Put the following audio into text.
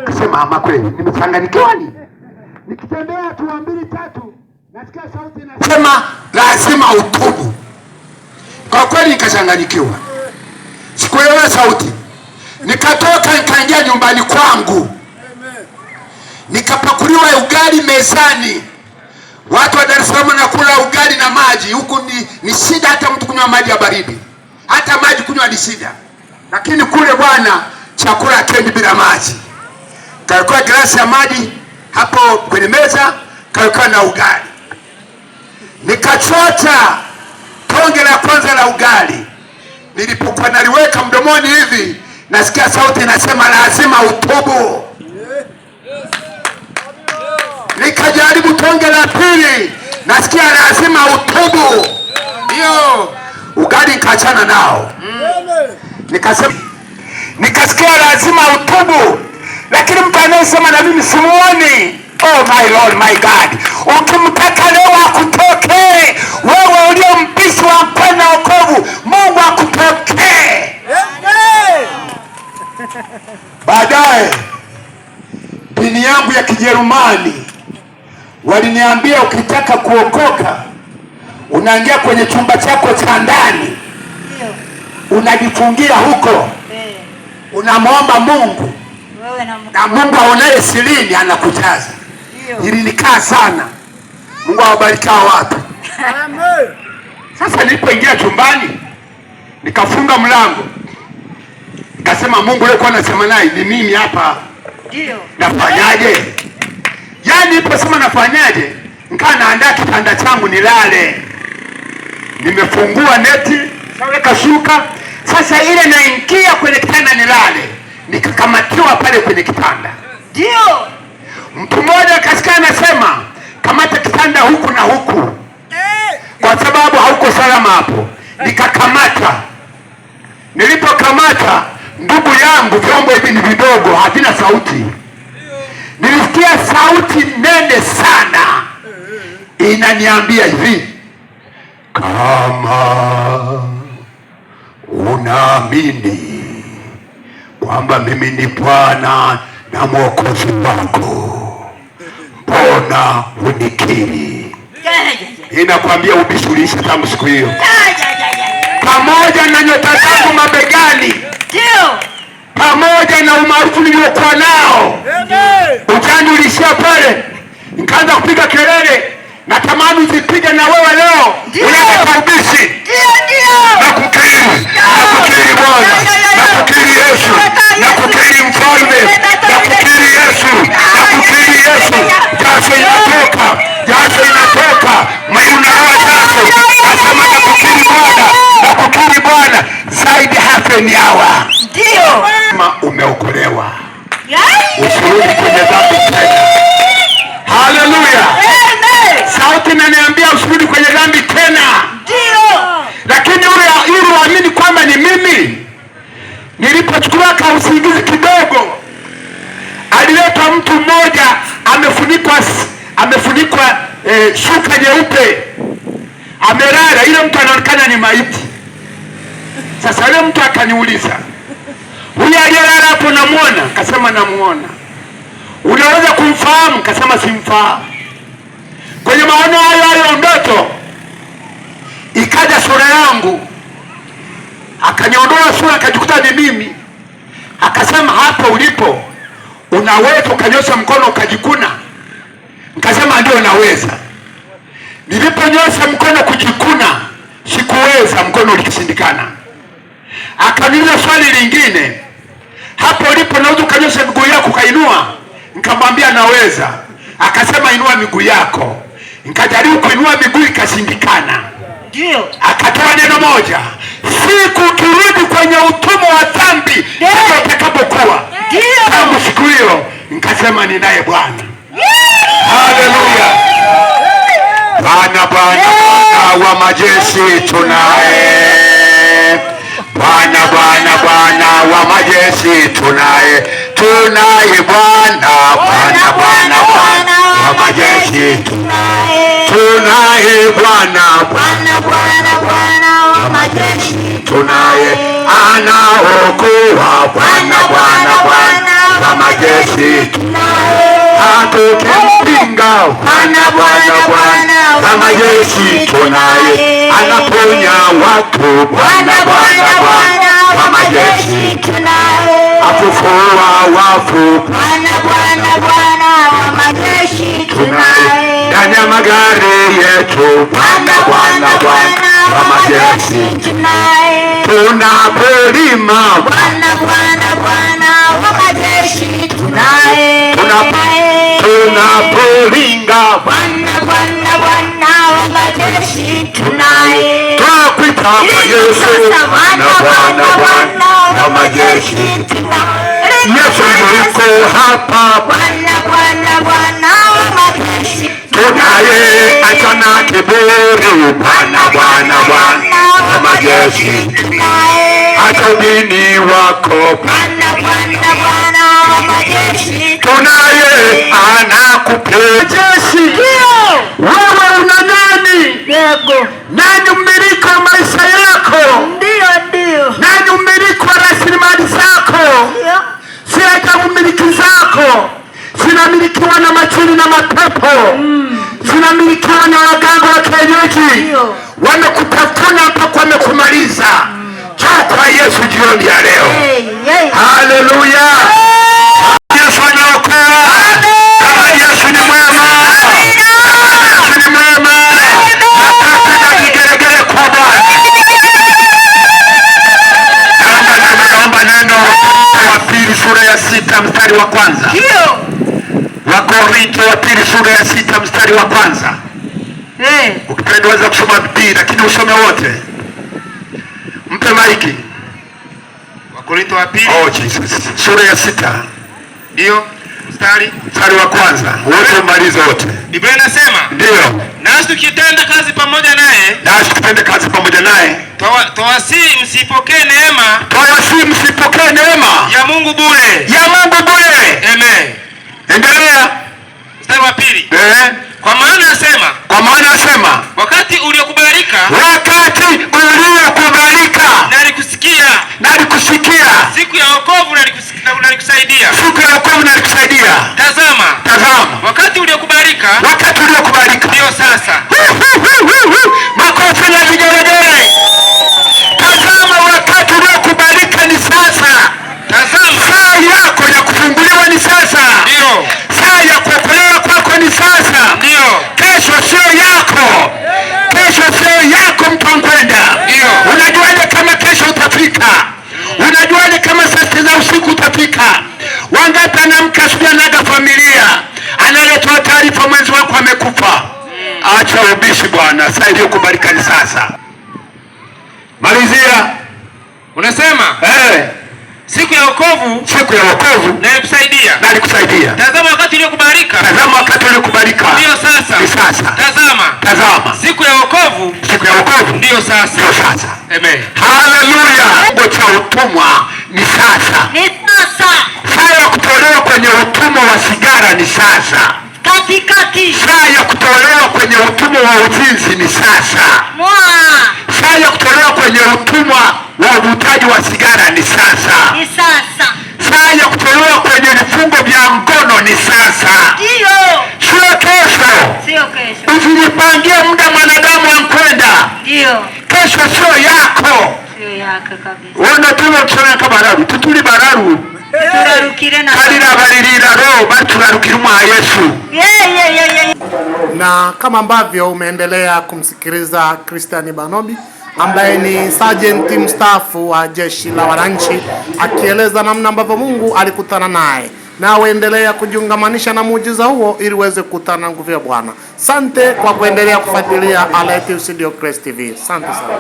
Kasema ama kweli nimechanganyikiwa nini? Nikitembea hatua 2 3 nasikia sauti inasema lazima utubu. Kwa kweli nikachanganyikiwa. Sikuelewa sauti. Nikatoka nikaingia nyumbani kwangu. Nikapakuliwa ugali mezani. Watu wa Dar es Salaam wanakula ugali na maji. Huku ni shida hata mtu kunywa maji ya baridi. Hata maji kunywa ni shida. Lakini kule bwana chakula kendi bila maji. Kalikuwa glasi ya maji hapo kwenye meza, kalikuwa na ugali. Nikachota tonge la kwanza la ugali. Nilipokuwa naliweka mdomoni hivi, nasikia sauti inasema lazima utubu. Nikajaribu tonge la pili, nasikia lazima utubu. Hiyo ugali nikachana nao. Nikasikia lazima utubu. Lakini mtu anayesema na mimi simuoni. Oh my Lord, my God. Ukimtaka leo akutokee, wewe ulio mbishi wa kwenda wokovu, Mungu akutokee. Baadaye dini yangu ya Kijerumani waliniambia ukitaka kuokoka unaingia kwenye chumba chako cha ndani, unajifungia huko, unamwomba Mungu na Mungu aonaye sirini anakujaza. Ili nikaa sana. Mungu awabariki watu. Sasa nilipoingia chumbani nikafunga mlango, nikasema Mungu leo kwa nasema naye ni mimi hapa. Ndio. Nafanyaje? Yaani niliposema nafanyaje, nikaa naandaa kitanda changu nilale. Nimefungua neti, saweka shuka. Sasa ile naingia kwenye kitanda nilale, nikakamatiwa pale kwenye kitanda. Ndio. Mtu mmoja kasikia anasema kamata kitanda huku na huku, kwa sababu hauko salama hapo. Nikakamata. Nilipokamata, ndugu yangu, vyombo hivi ni vidogo, havina sauti. Nilisikia sauti nene sana inaniambia hivi, kama unaamini kwamba mimi ni Bwana na Mwokozi wako, mbona unikiri? Inakwambia ubishulisha tangu siku hiyo, pamoja na nyota zangu mabegani, pamoja na umaarufu niliokuwa nao, ujani ulishia pale. Nikaanza kupiga kelele, natamani zipige na wewe leo. Unataka ubishi? Nakukiri, nakukiri Bwana, nakukiri Yesu, nakukiri Mfalme, nakukiri Yesu, nakukiri Yesu. Jasho inatoka, jasho inatoka, maunawa jasho. Nasema nakukiri Bwana, nakukiri Bwana. Zaidi hafe ni hawa. Ndio. Kama umeokolewa, usirudi kwenye dhambi tena. Haleluya. Sauti inaniambia usirudi kwenye dhambi tena. Ndio. Lakini yule waamini kwamba ni mimi, nilipochukua kausingizi kidogo, alileta mtu mmoja amefunikwa shuka nyeupe, amelala. Ile mtu anaonekana ni maiti. Sasa yule mtu akaniuliza, huyu aliyelala hapo namuona? Kasema namuona. Unaweza kumfahamu? Kasema simfahamu. Kwenye maono hayo ndoto ikaja sura yangu, akaniondoa sura, akajikuta ni mimi. Akasema hapo ulipo unaweza ukanyosha mkono ukajikuna? Nikasema ndio naweza. Niliponyosha mkono kujikuna, sikuweza, mkono ulikishindikana. Akaniuliza swali lingine, hapo ulipo unaweza ukanyosha miguu yako ukainua? Nikamwambia naweza. Akasema inua miguu yako. Nikajaribu kuinua miguu ikashindikana. Ndio. Akatoa neno moja, siku turudi kwenye utumwa wa dhambi ndipo utakapokuwa. Ndio. Tangu siku hiyo nikasema ninaye Bwana. Haleluya. Bwana, Bwana, Bwana wa majeshi tunaye. Bwana, Bwana, Bwana wa majeshi tunaye. Tunaye Bwana, Bwana, Bwana, Bwana wa majeshi tunaye. Tunaye Bwana, Bwana, Bwana, Bwana wa majeshi tunaye. Anaokoa Bwana, Bwana, Bwana wa majeshi wa majeshi tunaye, anaponya watu. Bwana, Bwana, Bwana wa majeshi tunaye, afufua wafu. Bwana, Bwana, Bwana wa majeshi tunaye, ndani ya magari yetu. Bwana, Bwana, Bwana wa majeshi tunaye, tunapolima. Bwana, Bwana, Bwana wa majeshi tunaye, tunapolinga. Bwana, Bwana, Bwana wa majeshi tunaye, twakuita Yesu. Bwana, Bwana, Bwana wa majeshi tunaye, Yesu yuko hapa. Bwana, Bwana, Bwana wa majeshi tunaye, achana kiburi. Bwana, Bwana, Bwana wa majeshi tunaye, acha udini wako. Bwana, Bwana, Bwana wa majeshi tunaye, anakupenda jeshi. Wewe una nani? Yego. Nani mmiliki wa maisha yako? Ndio. Nani mmiliki wa rasilimali zako? Ndio. Si ajabu mmiliki zako zinamilikiwa na majini na mapepo. Zinamilikiwa na waganga wa kienyeji. Wamekutafuna mpaka wamekumaliza. Njoo kwa Yesu jioni ya leo. Haleluya. Yesu anaokoa. Kama Yesu ni mwema. Yesu ni mwema. Nataka kigeregere kwa Bwana. Naomba neno wa pili sura ya 6 mstari wa kwanza. Wakorintho wa pili sura ya 6 mstari wa kwanza. Ukipenda waweza kusoma Biblia lakini usome wote. Mpe maiki. Wakorintho wa pili sura ya 6. Ndio mstari wa kwanza. Wote umalize wote. Biblia inasema, ndio, nasi tukitenda kazi pamoja naye, twawasihi msipokee neema ya Mungu bure. Amen. Endelea. Mstari wa pili. Kwa maana asema, wakati uliokubalika nalikusikia, siku ya wokovu nalikusaidia. Tazama, wakati uliokubalika ndio sasa. Makofi na vigelegele. Tazama, wakati uliokubalika ni sasa. Saa yako ya kufunguliwa ni sasa. Ndio. Saa ya kuokolewa kwako ni sasa. Ndio. Kesho sio yako. Mtongwenda. Unajuaje kama kesho utafika? Unajuaje kama saa za usiku utafika? Wangapi anamka asubuhi anaga familia, analeta taarifa mwenzi wako amekufa? Acha ubishi bwana, saa iliyokubalika ni sasa. Malizia. Unasema siku ya wokovu nalikusaidia. Tazama, wakati uliokubalika ndio sasa. Tazama, siku ya wokovu ndio sasa. Amen. Haleluya. Kifungo cha utumwa ni sasa. Saa ya kutolewa kwenye utumwa wa sigara ni sasa. Saa ya kutolewa kwenye utumwa wa uzinzi ni sasa. Saa ya kutolewa kwenye utumwa wa uvutaji wa sigara ni sasa. Saa ya kutolewa kwenye vifungo vya ngono ni sasa. Sio kesho. Usijipangie muda mwanadamu ankwenda. Kesho sio yako. Wanatuma kusema kabararu. Tutuli bararu. Kadira balirira roho baturarukira mwa Yesu. Na kama ambavyo umeendelea kumsikiliza Christian Banobi ambaye ni sergeant mstaafu wa jeshi la wananchi akieleza namna ambavyo Mungu alikutana naye, na uendelea kujiungamanisha na muujiza huo ili uweze kukutana na nguvu ya Bwana. Asante kwa kuendelea kufuatilia Allied Studio Crest TV. Asante sana.